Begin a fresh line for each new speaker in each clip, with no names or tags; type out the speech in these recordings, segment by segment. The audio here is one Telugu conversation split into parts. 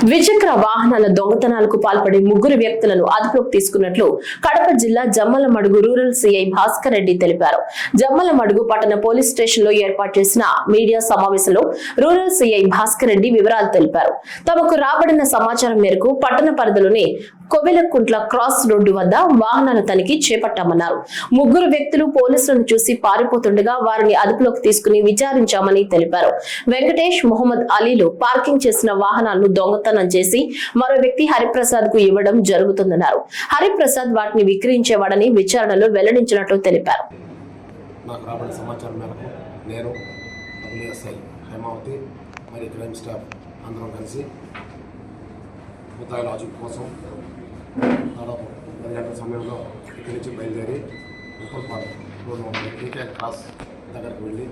ద్విచక్ర వాహనాల దొంగతనాలకు పాల్పడి ముగ్గురు వ్యక్తులను అదుపులోకి తీసుకున్నట్లు కడప జిల్లా జమ్మలమడుగు రూరల్ సిఐ భాస్కర్ రెడ్డి తెలిపారు. జమ్మలమడుగు పట్టణ పోలీస్ స్టేషన్ లో ఏర్పాటు చేసిన మీడియా సమావేశంలో రూరల్ సిఐ భాస్కర్ రెడ్డి వివరాలు తెలిపారు. తమకు రాబడిన సమాచారం మేరకు పట్టణ పరిధిలోని కొవెలకుంట్ల క్రాస్ రోడ్డు వద్ద వాహనాల తనిఖీ చేపట్టామన్నారు. ముగ్గురు వ్యక్తులు పోలీసులను చూసి పారిపోతుండగా వారిని అదుపులోకి తీసుకుని విచారించామని తెలిపారు. వెంకటేష్, మొహమ్మద్ అలీలు పార్కింగ్ చేసిన వాహనాలను దొంగతనం చేసి మరో వ్యక్తి హరిప్రసాద్ కు ఇవ్వడం జరుగుతుందన్నారు. హరిప్రసాద్ వాటిని విక్రయించేవాడని విచారణలో వెల్లడించినట్లు తెలిపారు.
నాకు రాబడిన సమాచారం మేరకు నేను WSI హేమావతి మరియు క్రైమ్ స్టాఫ్ అందరం కలిసి ముద్దాయిల ఆచూకీ కోసం దాదాపు 10 గంటల సమయంలో ఇక్కడి నుంచి బయలుదేరి ఉప్పల్పాడు రోడ్డు టీకే క్రాస్ దగ్గరికి వెళ్ళి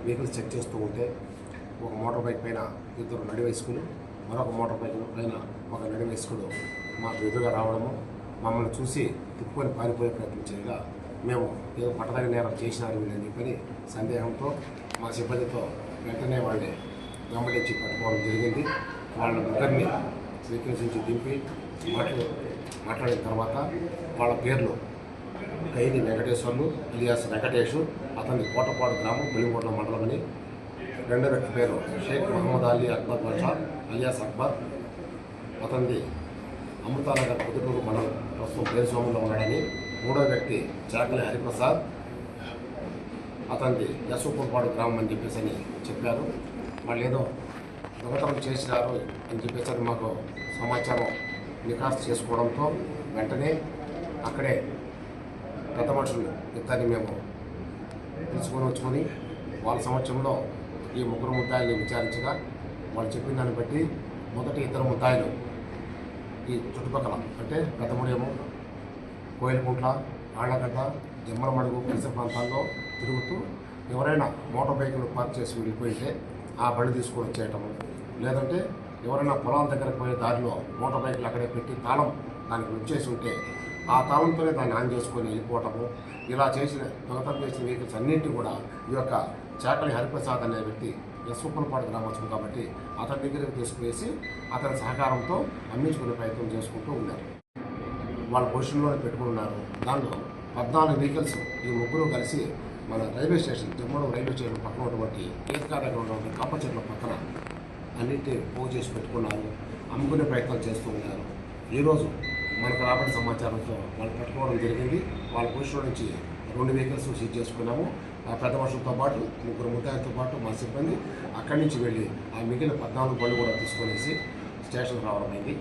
వెహికల్స్ చెక్ చేస్తూ ఉంటే ఒక మోటార్ బైక్ పైన ఇద్దరు నడివయస్కులు, మరొక మోటార్ బైక్ పైన ఒక నడివయస్కుడు మాకు ఎదురుగా రావడము, మమ్మల్ని చూసి తిప్పుకొని పారిపోయే ప్రయత్నం చేయగా మేము ఏదో పట్టదగిన నేరం చేసినారు వీళ్ళని చెప్పని సందేహంతో మా సిబ్బందితో వెంటనే వాళ్ళని వెంబడించి పట్టుకోవడం జరిగింది. వాళ్ళ ముగ్గురిని వెహికల్స్ నుంచి దింపి మాట్లాడిన తర్వాత వాళ్ళ పేర్లు కైని వెంకటేశ్వర్లు అలియాస్ వెంకటేష్, అతని కోటపాడు గ్రామం వెలుగుకోట మండలం అని. రెండో వ్యక్తి పేరు షేక్ మహమ్మద్ అలీ అక్బర్ బాషా అలియాస్ అక్బర్, అతనిది అమృతానగర్ పొద్దుటూరు మండలం ప్రస్తుతం పేరు సోమంలో ఉన్నాడని. మూడో వ్యక్తి చాకలి హరిప్రసాద్, అతనిది యశోపూర్పాడు గ్రామం అని చెప్పేసి అని చెప్పారు. వాళ్ళు ఏదో దొంగతనం చేసినారు అని చెప్పేసి మాకు సమాచారం నికాస్ చేసుకోవడంతో వెంటనే అక్కడే పెద్ద మనుషులు ఇద్దరిని మేము వచ్చుకొని వాళ్ళ సమక్షంలో ఈ ముగ్గురు ముద్దాయిల్ని విచారించగా వాళ్ళు చెప్పిన దాన్ని బట్టి మొదటి ఇద్దరు ముద్దాయిలు ఈ చుట్టుపక్కల అంటే పెద్దముడేమో కోయిలకుంట్ల, ఆళ్లగడ్డ, జమ్మలమడుగు పరిసర ప్రాంతాల్లో తిరుగుతూ ఎవరైనా మోటార్ బైకులు పార్క్ చేసి వెళ్ళిపోయితే ఆ బండి తీసుకొని వచ్చేయటము, లేదంటే ఎవరైనా పొలాల దగ్గరకు పోయే దారిలో మోటార్ బైకులు అక్కడే పెట్టి తాళం దానికి వచ్చేసి ఉంటే ఆ తాళంతోనే దాన్ని ఆన్ చేసుకొని వెళ్ళిపోవటము, ఇలా చేసిన దొంగతనం చేసిన వెహికల్స్ అన్నింటినీ కూడా ఈ యొక్క చాకలి హరిప్రసాద్ అనే వ్యక్తి యశ్వపల్పాడు గ్రామస్తుడు కాబట్టి అతని దగ్గరికి తీసుకువేసి అతని సహకారంతో అమ్మించుకునే ప్రయత్నం చేసుకుంటూ ఉన్నారు. వాళ్ళ పొజిషన్లోనే పెట్టుకుని ఉన్నారు. దాంట్లో 14 వెహికల్స్ ఈ ముగ్గురు కలిసి మన రైల్వే స్టేషన్ జమ్మడు రైల్వే స్టేషన్ పక్కన ఉన్నటువంటి ఏతకా దగ్గర ఉన్నటువంటి కాప చెట్ల పక్కన అన్నింటినీ పోగు చేసి పెట్టుకున్నారు, అమ్ముకునే ప్రయత్నాలు చేస్తూ ఉన్నారు. ఈరోజు మనకు రాబడిన సమాచారంతో వాళ్ళు పట్టుకోవడం జరిగింది. వాళ్ళ పొజిషన్ నుంచి 2 వెహికల్స్ సీజ్ చేసుకున్నాము. ఆ పెద్ద మనుషులతో పాటు ముగ్గురు ముద్దాయిలతో పాటు మా సిబ్బంది అక్కడి నుంచి వెళ్ళి ఆ మిగిలిన 14 బండ్లు కూడా తీసుకొనేసి స్టేషన్కి రావడం అయింది.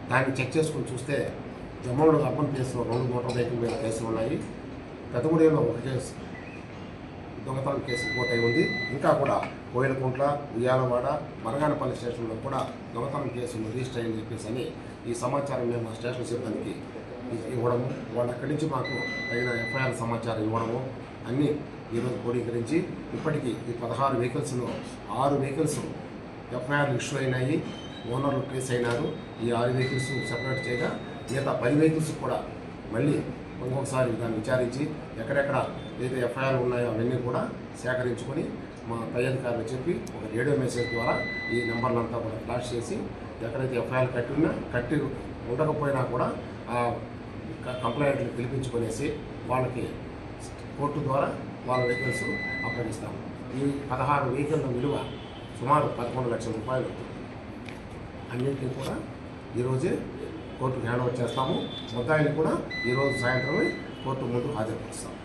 దాన్ని చెక్ చేసుకుని చూస్తే జమ్మలమడుగు అర్బన్ కేసులో 2 మోటార్ బైకుల మీద కేసులు ఉన్నాయి. పెద్దముడిలో 1 కేసు దొంగతనం కేసు రిపోర్ట్ అయి ఉంది. ఇంకా కూడా కోయిలకుంట్ల, ఉయ్యాలవాడ, మరగానపల్లి స్టేషన్లో కూడా దొంగతనం కేసులు రిజిస్టర్ అయ్యని చెప్పేసి అని ఈ సమాచారం మేము మా స్టేషన్ సిబ్బందికి ఇవ్వడము, వాళ్ళు అక్కడి నుంచి మాకు తగిన FIR సమాచారం ఇవ్వడము అన్నీ ఈరోజు క్రోడీకరించి ఇప్పటికీ ఈ 16 వెహికల్స్లో 6 వెహికల్స్ FIR ఇష్యూ అయినాయి, ఓనర్లు కేసు అయినారు. ఈ 6 వెహికల్స్ సెపరేట్ చేయగా మిగతా 10 వెహికల్స్ కూడా మళ్ళీ ఇంకొకసారి దాన్ని విచారించి ఎక్కడెక్కడ ఏదైతే FIR ఉన్నాయో అవన్నీ కూడా సేకరించుకొని మా పై అధికారులు చెప్పి ఒక రేడియో మెసేజ్ ద్వారా ఈ నెంబర్లంతా కూడా ఫ్లాష్ చేసి ఎక్కడైతే FIR కట్టి ఉండకపోయినా కూడా ఆ కంప్లైంట్లు పిలిపించుకొనేసి వాళ్ళకి కోర్టు ద్వారా వాళ్ళ వెహికల్స్ అప్పగిస్తాము. ఈ 16 వెహికల్ల విలువ సుమారు 11 లక్షల రూపాయలు. అన్నింటినీ కూడా ఈరోజే కోర్టుకు హ్యాండ్ ఓవర్ చేస్తాము. ముద్దాయిని కూడా ఈరోజు సాయంత్రమే కోర్టు ముందు హాజరుపరుస్తాము.